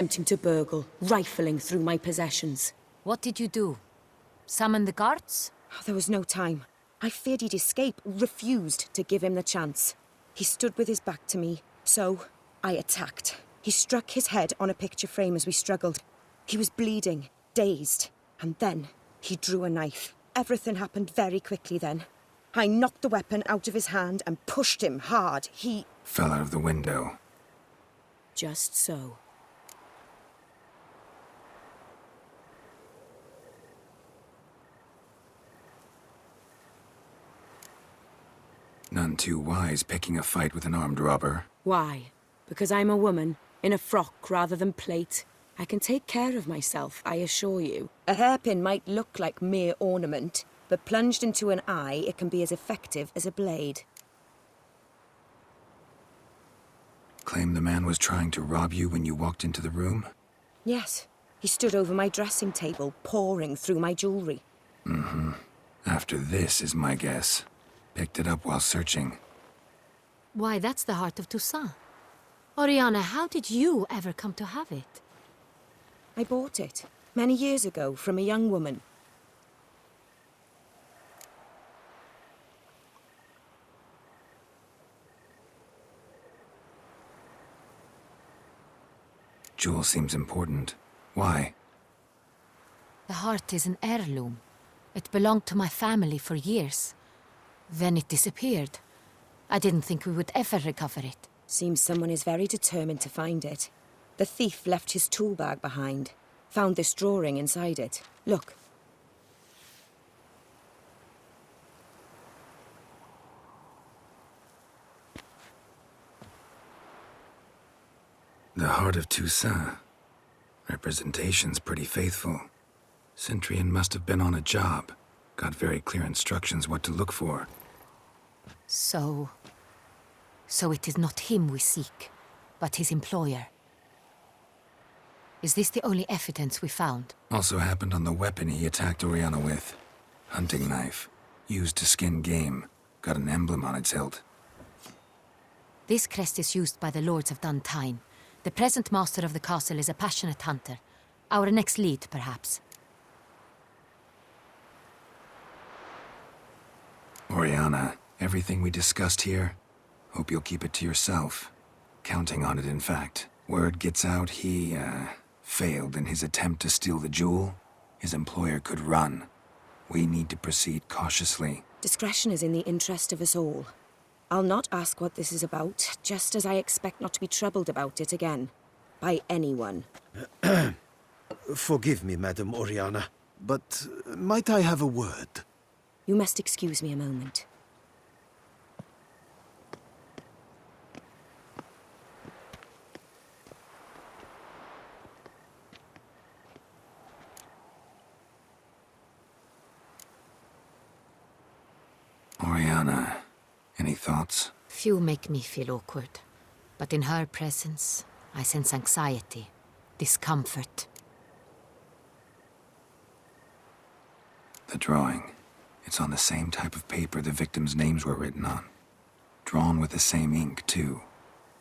Attempting to burgle, rifling through my possessions. What did you do? Summon the guards? Oh, there was no time. I feared he'd escape, refused to give him the chance. He stood with his back to me, so I attacked. He struck his head on a picture frame as we struggled. He was bleeding, dazed, and then he drew a knife. Everything happened very quickly then. I knocked the weapon out of his hand and pushed him hard. He fell out of the window. Just so. None too wise picking a fight with an armed robber. Why? Because I'm a woman, in a frock rather than plate. I can take care of myself, I assure you. A hairpin might look like mere ornament, but plunged into an eye, it can be as effective as a blade. Claim the man was trying to rob you when you walked into the room? Yes. He stood over my dressing table, pouring through my jewelry. Mm-hmm. After this is my guess. Picked it up while searching. Why, that's the heart of Toussaint. Orianna, how did you ever come to have it? I bought it, many years ago, from a young woman. Jewel seems important. Why? The heart is an heirloom. It belonged to my family for years. Then it disappeared. I didn't think we would ever recover it. Seems someone is very determined to find it. The thief left his tool bag behind. Found this drawing inside it. Look. The heart of Toussaint. Representation's pretty faithful. Cintrian must have been on a job. Got very clear instructions what to look for. So it is not him we seek, but his employer. Is this the only evidence we found? Also happened on the weapon he attacked Orianna with. Hunting knife. Used to skin game. Got an emblem on its hilt. This crest is used by the Lords of Duntine. The present master of the castle is a passionate hunter. Our next lead, perhaps. Orianna, everything we discussed here, hope you'll keep it to yourself. Counting on it, in fact. Word gets out he, failed in his attempt to steal the jewel. His employer could run. We need to proceed cautiously. Discretion is in the interest of us all. I'll not ask what this is about, just as I expect not to be troubled about it again. By anyone. Forgive me, Madam Orianna, but might I have a word? You must excuse me a moment. Orianna, any thoughts? Few make me feel awkward, but in her presence, I sense anxiety, discomfort. The drawing. It's on the same type of paper the victims' names were written on. Drawn with the same ink, too.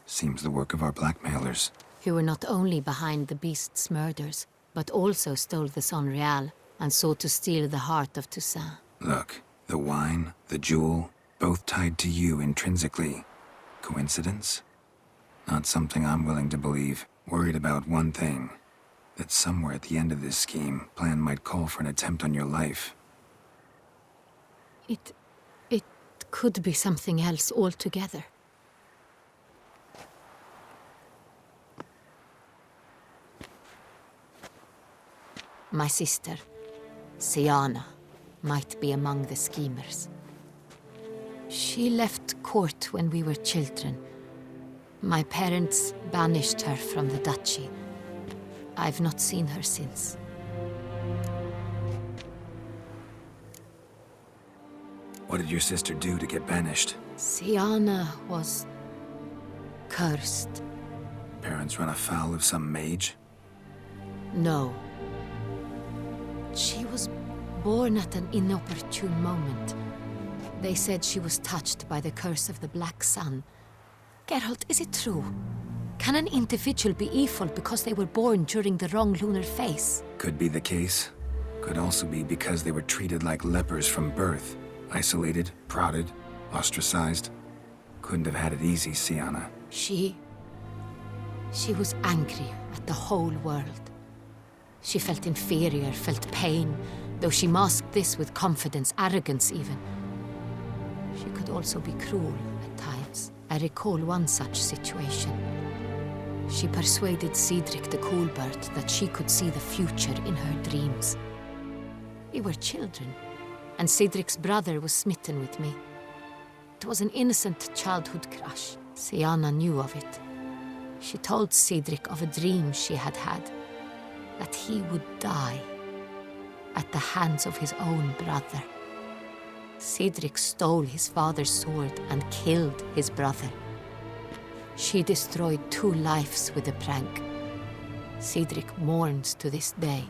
Seems the work of our blackmailers. Who were not only behind the beast's murders, but also stole the Son Real and sought to steal the heart of Toussaint. Look, the wine, the jewel, both tied to you intrinsically. Coincidence? Not something I'm willing to believe. Worried about one thing. That somewhere at the end of this scheme, plan might call for an attempt on your life. It could be something else altogether. My sister, Siana, might be among the schemers. She left court when we were children. My parents banished her from the duchy. I've not seen her since. What did your sister do to get banished? Siana was cursed. Parents run afoul of some mage? No. She was born at an inopportune moment. They said she was touched by the curse of the Black Sun. Geralt, is it true? Can an individual be evil because they were born during the wrong lunar phase? Could be the case. Could also be because they were treated like lepers from birth. Isolated, prodded, ostracized. Couldn't have had it easy, Siana. She was angry at the whole world. She felt inferior, felt pain, though she masked this with confidence, arrogance even. She could also be cruel at times. I recall one such situation. She persuaded Cedric the Coolbird that she could see the future in her dreams. We were children, and Cedric's brother was smitten with me. It was an innocent childhood crush. Siana knew of it. She told Cedric of a dream she had had, that he would die at the hands of his own brother. Cedric stole his father's sword and killed his brother. She destroyed 2 lives with a prank. Cedric mourns to this day.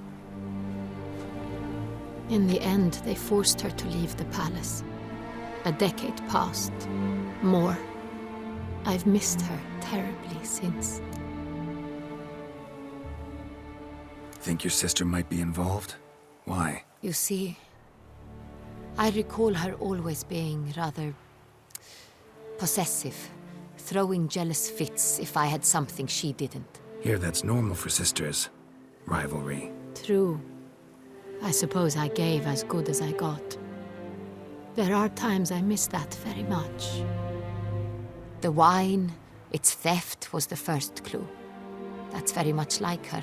In the end, they forced her to leave the palace. A decade passed. More. I've missed her terribly since. Think your sister might be involved? Why? You see, I recall her always being rather possessive, throwing jealous fits if I had something she didn't. Here, that's normal for sisters. Rivalry. True. I suppose I gave as good as I got. There are times I miss that very much. The wine, its theft, was the first clue. That's very much like her.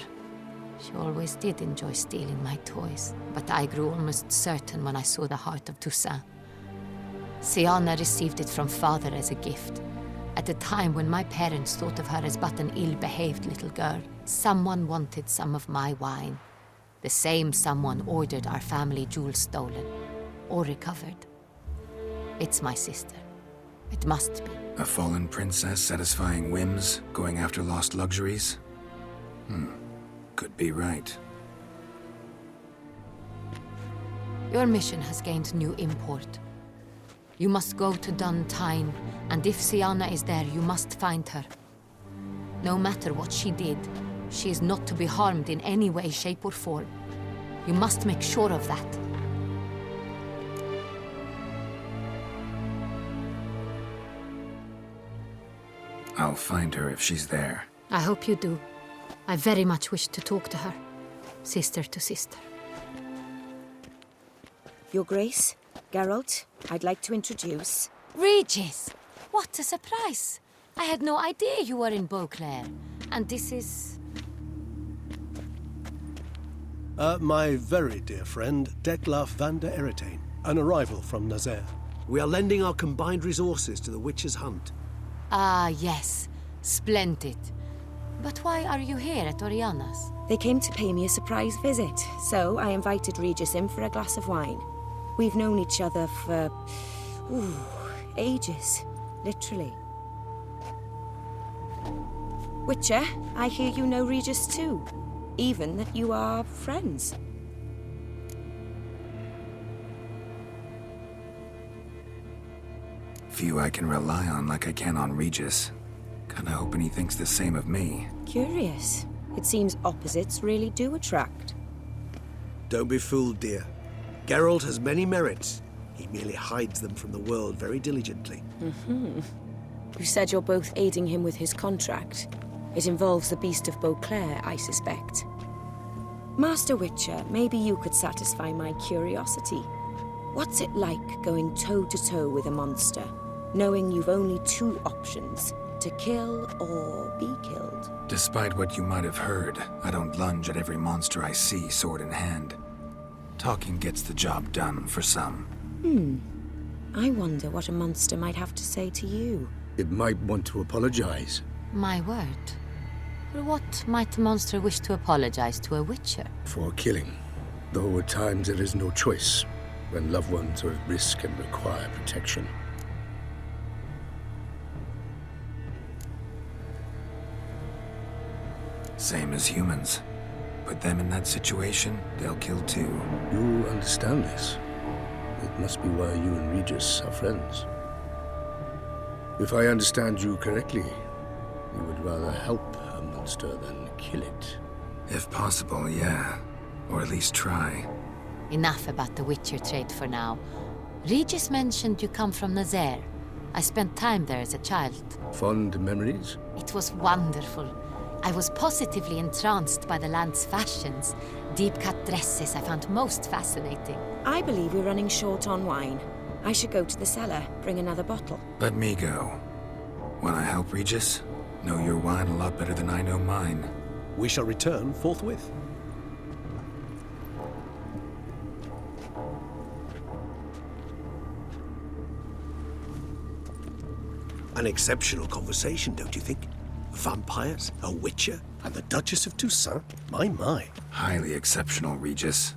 She always did enjoy stealing my toys, but I grew almost certain when I saw the heart of Toussaint. Siana received it from father as a gift. At a time when my parents thought of her as but an ill-behaved little girl, someone wanted some of my wine. The same someone ordered our family jewels stolen, or recovered. It's my sister. It must be. A fallen princess satisfying whims, going after lost luxuries? Could be right. Your mission has gained new import. You must go to Duntine, and if Siana is there, you must find her. No matter what she did, she is not to be harmed in any way, shape, or form. You must make sure of that. I'll find her if she's there. I hope you do. I very much wish to talk to her, sister to sister. Your Grace, Geralt, I'd like to introduce... Regis! What a surprise! I had no idea you were in Beauclair. And this is... My very dear friend, Dettlaff van der Eretain, an arrival from Nazaire. We are lending our combined resources to the Witch's Hunt. Ah, yes. Splendid. But why are you here at Orianna's? They came to pay me a surprise visit, so I invited Regis in for a glass of wine. We've known each other for... ages. Literally. Witcher, I hear you know Regis too. Even that you are friends. Few I can rely on like I can on Regis. Kinda hoping he thinks the same of me. Curious. It seems opposites really do attract. Don't be fooled, dear. Geralt has many merits. He merely hides them from the world very diligently. You said you're both aiding him with his contract. It involves the Beast of Beauclair, I suspect. Master Witcher, maybe you could satisfy my curiosity. What's it like going toe-to-toe with a monster, knowing you've only 2 options, to kill or be killed? Despite what you might have heard, I don't lunge at every monster I see sword in hand. Talking gets the job done for some. I wonder what a monster might have to say to you. It might want to apologize. My word. For what might a monster wish to apologize to a witcher? For killing. Though at times there is no choice, when loved ones are at risk and require protection. Same as humans. Put them in that situation, they'll kill too. You understand this. It must be why you and Regis are friends. If I understand you correctly, You would rather help a monster than kill it. If possible, yeah. Or at least try. Enough about the Witcher trade for now. Regis mentioned you come from Nazaire. I spent time there as a child. Fond memories? It was wonderful. I was positively entranced by the land's fashions. Deep-cut dresses I found most fascinating. I believe we're running short on wine. I should go to the cellar, bring another bottle. Let me go. Wanna help, Regis? Know your wine a lot better than I know mine. We shall return forthwith. An exceptional conversation, don't you think? Vampires, a witcher, And the Duchess of Toussaint? My. Highly exceptional, Regis.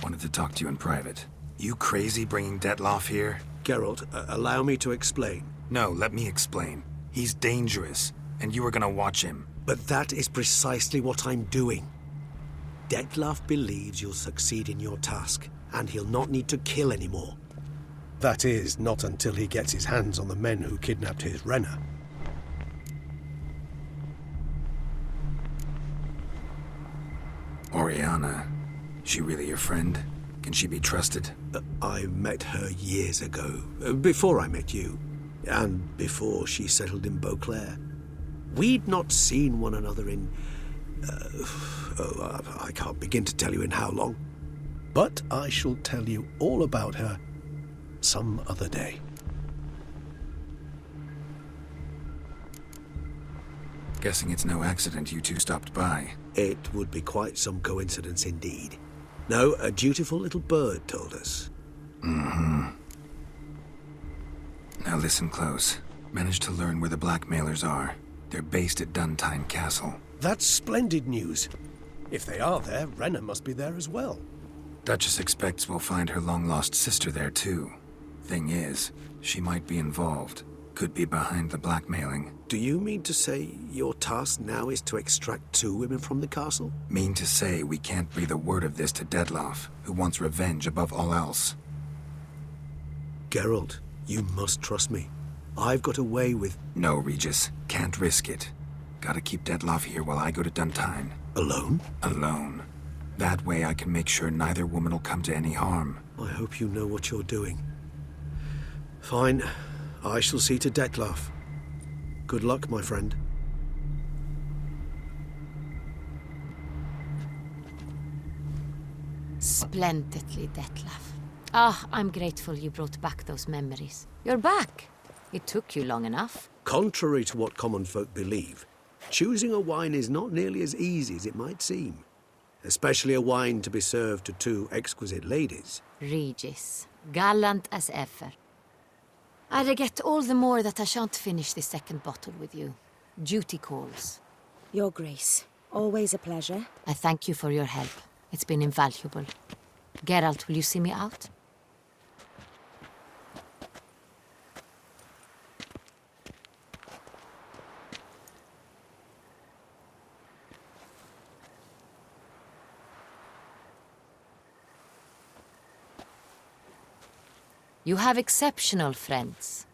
Wanted to talk to you in private. You crazy bringing Dettlaff here? Geralt, allow me to explain. No, let me explain. He's dangerous, and you were gonna watch him. But that is precisely what I'm doing. Dettlaff believes you'll succeed in your task, and he'll not need to kill anymore. That is, not until he gets his hands on the men who kidnapped his Renna. Orianna. She really your friend? Can she be trusted? I met her years ago, before I met you, and before she settled in Beauclair. We'd not seen one another in... I can't begin to tell you in how long. But I shall tell you all about her some other day. Guessing it's no accident you two stopped by. It would be quite some coincidence indeed. No, a dutiful little bird told us. Now listen close. Managed to learn where the blackmailers are. They're based at Duntine Castle. That's splendid news. If they are there, Renna must be there as well. Duchess expects we'll find her long-lost sister there too. Thing is, she might be involved. Could be behind the blackmailing. Do you mean to say your task now is to extract 2 women from the castle? Mean to say we can't breathe a word of this to Dettlaff, who wants revenge above all else. Geralt, you must trust me. I've got away with... No, Regis. Can't risk it. Gotta keep Dettlaff here while I go to Duntine. Alone? Alone. That way I can make sure neither woman will come to any harm. I hope you know what you're doing. Fine. I shall see to Dettlaff. Good luck, my friend. Splendidly, Dettlaff. Ah, I'm grateful you brought back those memories. You're back. It took you long enough. Contrary to what common folk believe, choosing a wine is not nearly as easy as it might seem. Especially a wine to be served to 2 exquisite ladies. Regis, gallant as ever. I regret all the more that I shan't finish the second bottle with you. Duty calls. Your Grace, always a pleasure. I thank you for your help. It's been invaluable. Geralt, will you see me out? You have exceptional friends.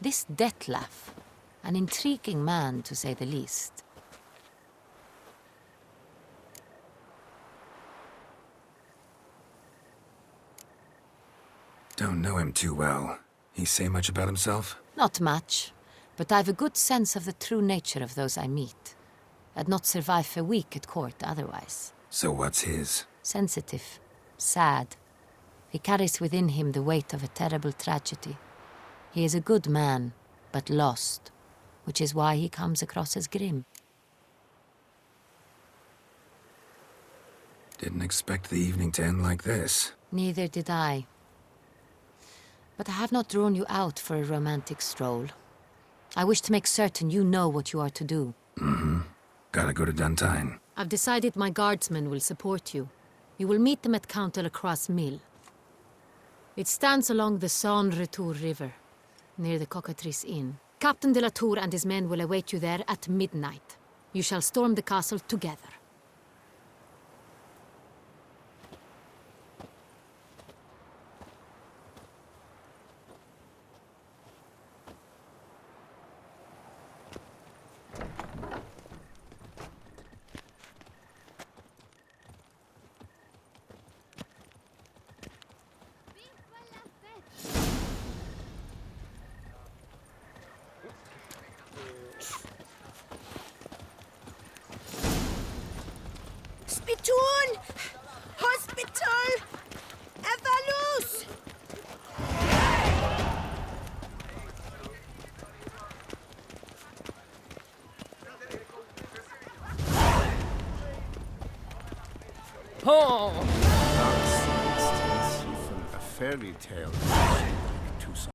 This Dettlaff, an intriguing man to say the least. Don't know him too well. He say much about himself? Not much, but I've a good sense of the true nature of those I meet. I'd not survive a week at court otherwise. So what's his? Sensitive, sad. He carries within him the weight of a terrible tragedy. He is a good man, but lost, which is why he comes across as grim. Didn't expect the evening to end like this. Neither did I. But I have not drawn you out for a romantic stroll. I wish to make certain you know what you are to do. Gotta go to Duntine. I've decided my guardsmen will support you. You will meet them at Count Delacroix's mill. It stands along the Saône-Retour River, near the Cockatrice Inn. Captain de la Tour and his men will await you there at midnight. You shall storm the castle together. Pitun! Hospital! Evalus! Oh! Dark Seeds tells you from a fairy tale.